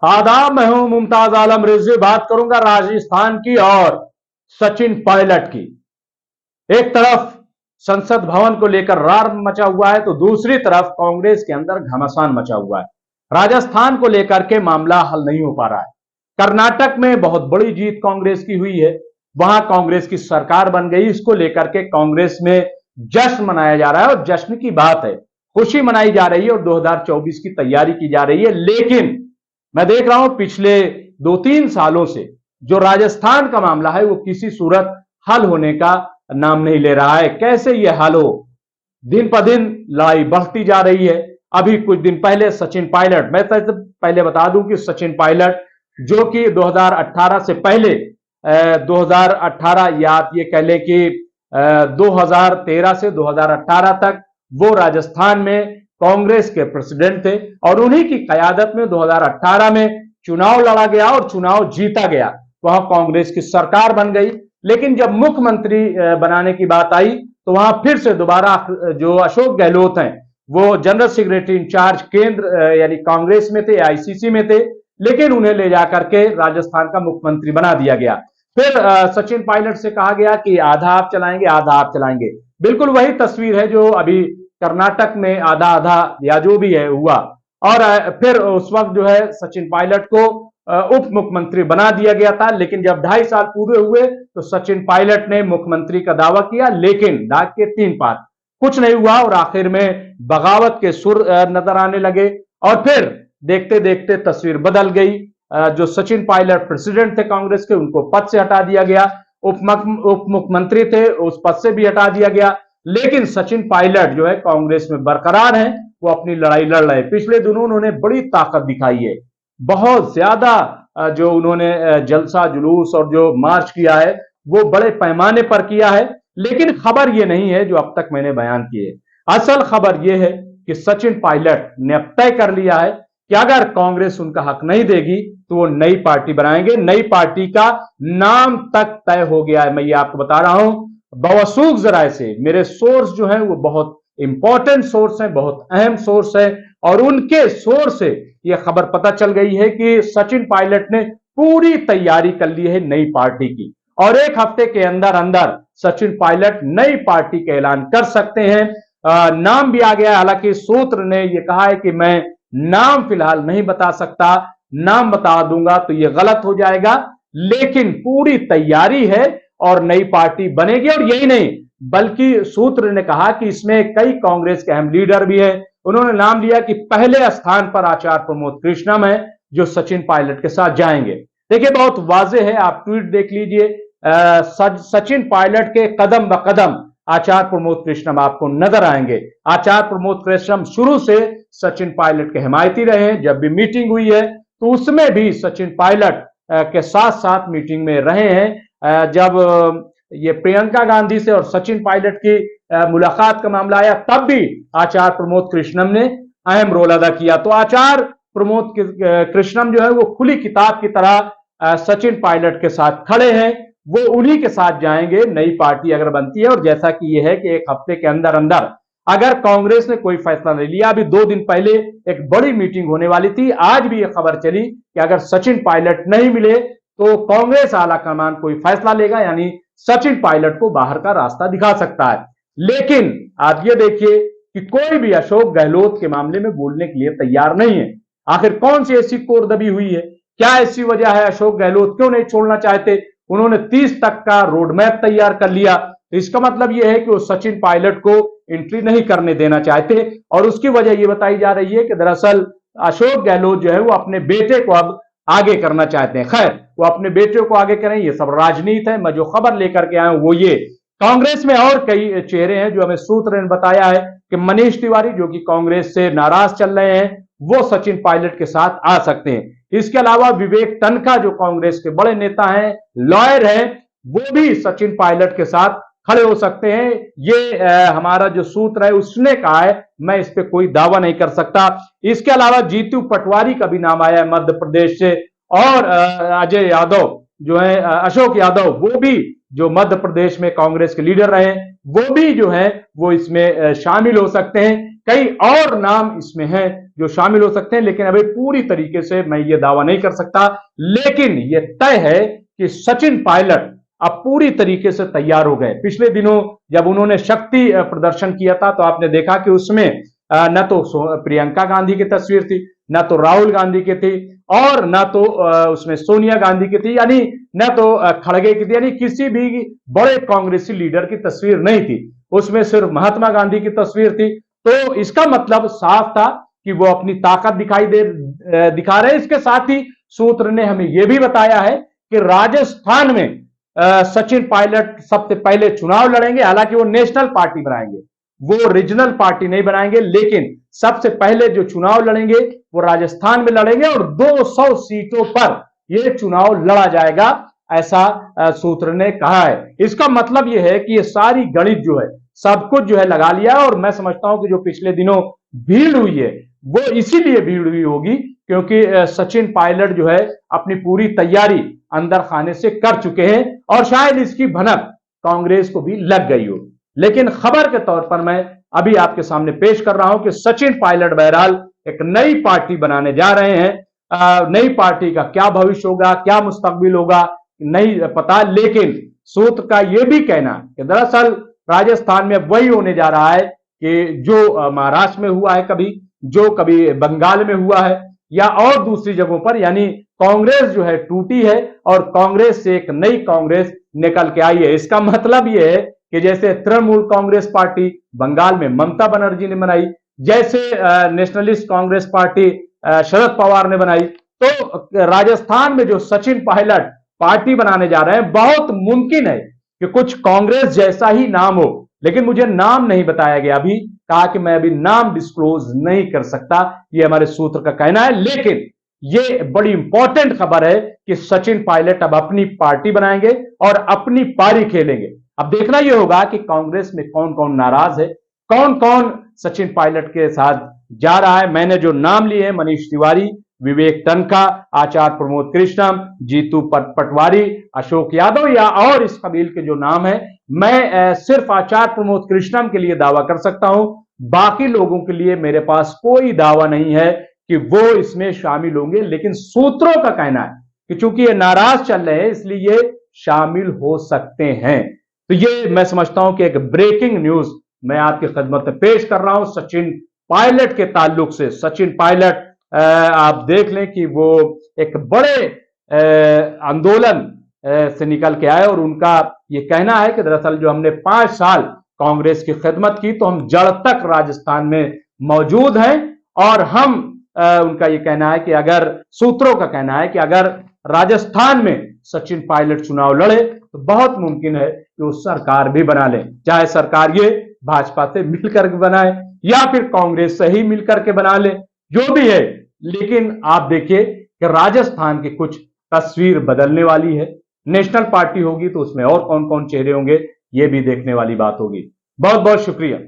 आदाब, मैं हूं मुमताज आलम रिजवी। बात करूंगा राजस्थान की और सचिन पायलट की। एक तरफ संसद भवन को लेकर रार मचा हुआ है तो दूसरी तरफ कांग्रेस के अंदर घमासान मचा हुआ है। राजस्थान को लेकर के मामला हल नहीं हो पा रहा है। कर्नाटक में बहुत बड़ी जीत कांग्रेस की हुई है, वहां कांग्रेस की सरकार बन गई। इसको लेकर के कांग्रेस में जश्न मनाया जा रहा है और जश्न की बात है, खुशी मनाई जा रही है और 2024 की तैयारी की जा रही है। लेकिन मैं देख रहा हूं पिछले 2-3 सालों से जो राजस्थान का मामला है वो किसी सूरत हल होने का नाम नहीं ले रहा है। कैसे यह हल हो? दिन पर दिन लड़ाई बढ़ती जा रही है। अभी कुछ दिन पहले सचिन पायलट, मैं तो पहले बता दूं कि सचिन पायलट जो कि 2018 से पहले 2018 या आप ये कह लें कि 2013 से 2018 तक वो राजस्थान में कांग्रेस के प्रेसिडेंट थे और उन्हीं की कयादत में 2018 में चुनाव लड़ा गया और चुनाव जीता गया। वहां कांग्रेस की सरकार बन गई। लेकिन जब मुख्यमंत्री बनाने की बात आई तो वहां फिर से दोबारा जो अशोक गहलोत हैं वो जनरल सेक्रेटरी इंचार्ज केंद्र यानी कांग्रेस में थे, आईसीसी में थे, लेकिन उन्हें ले जाकर के राजस्थान का मुख्यमंत्री बना दिया गया। फिर सचिन पायलट से कहा गया कि आधा आप चलाएंगे, आधा आप चलाएंगे। बिल्कुल वही तस्वीर है जो अभी कर्नाटक में आधा आधा या जो भी है हुआ। और फिर उस वक्त जो है सचिन पायलट को उप मुख्यमंत्री बना दिया गया था। लेकिन जब 2.5 साल पूरे हुए तो सचिन पायलट ने मुख्यमंत्री का दावा किया, लेकिन दाग के 3 पार, कुछ नहीं हुआ और आखिर में बगावत के सुर नजर आने लगे। और फिर देखते देखते तस्वीर बदल गई। जो सचिन पायलट प्रेसिडेंट थे कांग्रेस के, उनको पद से हटा दिया गया। उप मुख्यमंत्री थे, उस पद से भी हटा दिया गया। लेकिन सचिन पायलट जो है कांग्रेस में बरकरार हैं, वो अपनी लड़ाई लड़ रहे हैं। पिछले दिनों उन्होंने बड़ी ताकत दिखाई है, बहुत ज्यादा जो उन्होंने जलसा जुलूस और जो मार्च किया है वो बड़े पैमाने पर किया है। लेकिन खबर ये नहीं है जो अब तक मैंने बयान की है। असल खबर यह है कि सचिन पायलट ने अब तय कर लिया है कि अगर कांग्रेस उनका हक नहीं देगी तो वो नई पार्टी बनाएंगे। नई पार्टी का नाम तक तय हो गया है। मैं ये आपको बता रहा हूं बवसूख जराए से। मेरे सोर्स जो हैं वो बहुत इंपॉर्टेंट सोर्स हैं, बहुत अहम सोर्स है और उनके सोर्स से यह खबर पता चल गई है कि सचिन पायलट ने पूरी तैयारी कर ली है नई पार्टी की और 1 हफ्ते के अंदर अंदर सचिन पायलट नई पार्टी का ऐलान कर सकते हैं। नाम भी आ गया। हालांकि सूत्र ने यह कहा है कि मैं नाम फिलहाल नहीं बता सकता, नाम बता दूंगा तो यह गलत हो जाएगा। लेकिन पूरी तैयारी है और नई पार्टी बनेगी। और यही नहीं बल्कि सूत्र ने कहा कि इसमें कई कांग्रेस के अहम लीडर भी हैं। उन्होंने नाम लिया कि पहले स्थान पर आचार्य प्रमोद कृष्णम है जो सचिन पायलट के साथ जाएंगे। देखिए बहुत वाजे है, आप ट्वीट देख लीजिए। सचिन पायलट के कदम ब कदम आचार्य प्रमोद कृष्णम आपको नजर आएंगे। आचार्य प्रमोद कृष्णम शुरू से सचिन पायलट के हिमायती रहे हैं। जब भी मीटिंग हुई है तो उसमें भी सचिन पायलट के साथ साथ मीटिंग में रहे हैं। जब ये प्रियंका गांधी से और सचिन पायलट की मुलाकात का मामला आया तब भी आचार्य प्रमोद कृष्णम ने अहम रोल अदा किया। तो आचार्य प्रमोद कृष्णम जो है वो खुली किताब की तरह सचिन पायलट के साथ खड़े हैं। वो उन्हीं के साथ जाएंगे नई पार्टी अगर बनती है। और जैसा कि यह है कि 1 हफ्ते के अंदर अंदर अगर कांग्रेस ने कोई फैसला नहीं लिया, अभी 2 दिन पहले एक बड़ी मीटिंग होने वाली थी, आज भी यह खबर चली कि अगर सचिन पायलट नहीं मिले तो कांग्रेस आला कमान कोई फैसला लेगा, यानी सचिन पायलट को बाहर का रास्ता दिखा सकता है। लेकिन आप ये देखिए कि कोई भी अशोक गहलोत के मामले में बोलने के लिए तैयार नहीं है। आखिर कौन सी ऐसी कोर दबी हुई है? क्या ऐसी वजह है? अशोक गहलोत क्यों नहीं छोड़ना चाहते? उन्होंने 30 तक का रोड मैप तैयार कर लिया। तो इसका मतलब यह है कि वो सचिन पायलट को एंट्री नहीं करने देना चाहते। और उसकी वजह यह बताई जा रही है कि दरअसल अशोक गहलोत जो है वो अपने बेटे को अब आगे करना चाहते हैं। खैर वो अपने बेटे को आगे करें, ये सब राजनीति है। मैं जो खबर लेकर के आया हूं वो ये, कांग्रेस में और कई चेहरे हैं जो हमें सूत्र ने बताया है कि मनीष तिवारी जो कि कांग्रेस से नाराज चल रहे हैं वो सचिन पायलट के साथ आ सकते हैं। इसके अलावा विवेक तनखा जो कांग्रेस के बड़े नेता हैं, लॉयर हैं, वो भी सचिन पायलट के साथ खड़े हो सकते हैं। ये हमारा जो सूत्र है उसने कहा है, मैं इस पे कोई दावा नहीं कर सकता। इसके अलावा जीतू पटवारी का भी नाम आया है मध्य प्रदेश से। और अजय यादव जो है, अशोक यादव, वो भी जो मध्य प्रदेश में कांग्रेस के लीडर रहे, वो भी जो है वो इसमें शामिल हो सकते हैं। कई और नाम इसमें हैं जो शामिल हो सकते हैं, लेकिन अभी पूरी तरीके से मैं ये दावा नहीं कर सकता। लेकिन ये तय है कि सचिन पायलट अब पूरी तरीके से तैयार हो गए। पिछले दिनों जब उन्होंने शक्ति प्रदर्शन किया था तो आपने देखा कि उसमें न तो प्रियंका गांधी की तस्वीर थी, न तो राहुल गांधी की थी, और न तो उसमें सोनिया गांधी की थी, यानी न तो खड़गे की थी, यानी किसी भी बड़े कांग्रेसी लीडर की तस्वीर नहीं थी। उसमें सिर्फ महात्मा गांधी की तस्वीर थी। तो इसका मतलब साफ था कि वो अपनी ताकत दिखा रहे हैं। इसके साथ ही सूत्र ने हमें यह भी बताया है कि राजस्थान में सचिन पायलट सबसे पहले चुनाव लड़ेंगे। हालांकि वो नेशनल पार्टी बनाएंगे, वो रीजनल पार्टी नहीं बनाएंगे, लेकिन सबसे पहले जो चुनाव लड़ेंगे वो राजस्थान में लड़ेंगे और 200 सीटों पर यह चुनाव लड़ा जाएगा, ऐसा सूत्र ने कहा है। इसका मतलब यह है कि ये सारी गणित जो है सब कुछ जो है लगा लिया, और मैं समझता हूं कि जो पिछले दिनों भीड़ हुई है वो इसीलिए भीड़ हुई होगी क्योंकि सचिन पायलट जो है अपनी पूरी तैयारी अंदर खाने से कर चुके हैं और शायद इसकी भनक कांग्रेस को भी लग गई हो। लेकिन खबर के तौर पर मैं अभी आपके सामने पेश कर रहा हूं कि सचिन पायलट बहरहाल एक नई पार्टी बनाने जा रहे हैं। नई पार्टी का क्या भविष्य होगा, क्या मुस्तकबिल होगा, नहीं पता, लेकिन सूत्र का यह भी कहना कि दरअसल राजस्थान में वही होने जा रहा है कि जो महाराष्ट्र में हुआ है कभी, जो कभी बंगाल में हुआ है या और दूसरी जगहों पर, यानी कांग्रेस जो है टूटी है और कांग्रेस से एक नई कांग्रेस निकल के आई है। इसका मतलब यह है कि जैसे तृणमूल कांग्रेस पार्टी बंगाल में ममता बनर्जी ने बनाई, जैसे नेशनलिस्ट कांग्रेस पार्टी शरद पवार ने बनाई, तो राजस्थान में जो सचिन पायलट पार्टी बनाने जा रहे हैं, बहुत मुमकिन है कि कुछ कांग्रेस जैसा ही नाम हो। लेकिन मुझे नाम नहीं बताया गया, अभी कहा कि मैं अभी नाम डिस्क्लोज नहीं कर सकता, यह हमारे सूत्र का कहना है। लेकिन यह बड़ी इंपॉर्टेंट खबर है कि सचिन पायलट अब अपनी पार्टी बनाएंगे और अपनी पारी खेलेंगे। अब देखना यह होगा कि कांग्रेस में कौन कौन नाराज है, कौन कौन सचिन पायलट के साथ जा रहा है। मैंने जो नाम लिए हैं, मनीष तिवारी, विवेक तनखा, आचार्य प्रमोद कृष्णम, जीतू पटवारी, अशोक यादव या और इस कबील के जो नाम है, मैं सिर्फ आचार्य प्रमोद कृष्णम के लिए दावा कर सकता हूं। बाकी लोगों के लिए मेरे पास कोई दावा नहीं है कि वो इसमें शामिल होंगे। लेकिन सूत्रों का कहना है कि चूंकि ये नाराज चल रहे हैं इसलिए ये शामिल हो सकते हैं। तो ये मैं समझता हूं कि एक ब्रेकिंग न्यूज मैं आपकी खिदमत में पेश कर रहा हूं सचिन पायलट के ताल्लुक से। सचिन पायलट आप देख लें कि वो एक बड़े आंदोलन से निकल के आए और उनका ये कहना है कि दरअसल जो हमने 5 साल कांग्रेस की खिदमत की तो हम जड़ तक राजस्थान में मौजूद हैं, और हम उनका ये कहना है कि अगर सूत्रों का कहना है कि अगर राजस्थान में सचिन पायलट चुनाव लड़े तो बहुत मुमकिन है कि वो सरकार भी बना ले, चाहे सरकार ये भाजपा से मिलकर बनाए या फिर कांग्रेस से ही मिलकर के बना ले, जो भी है। लेकिन आप देखिए कि राजस्थान की कुछ तस्वीर बदलने वाली है। नेशनल पार्टी होगी तो उसमें और कौन कौन चेहरे होंगे, ये भी देखने वाली बात होगी। बहुत बहुत शुक्रिया।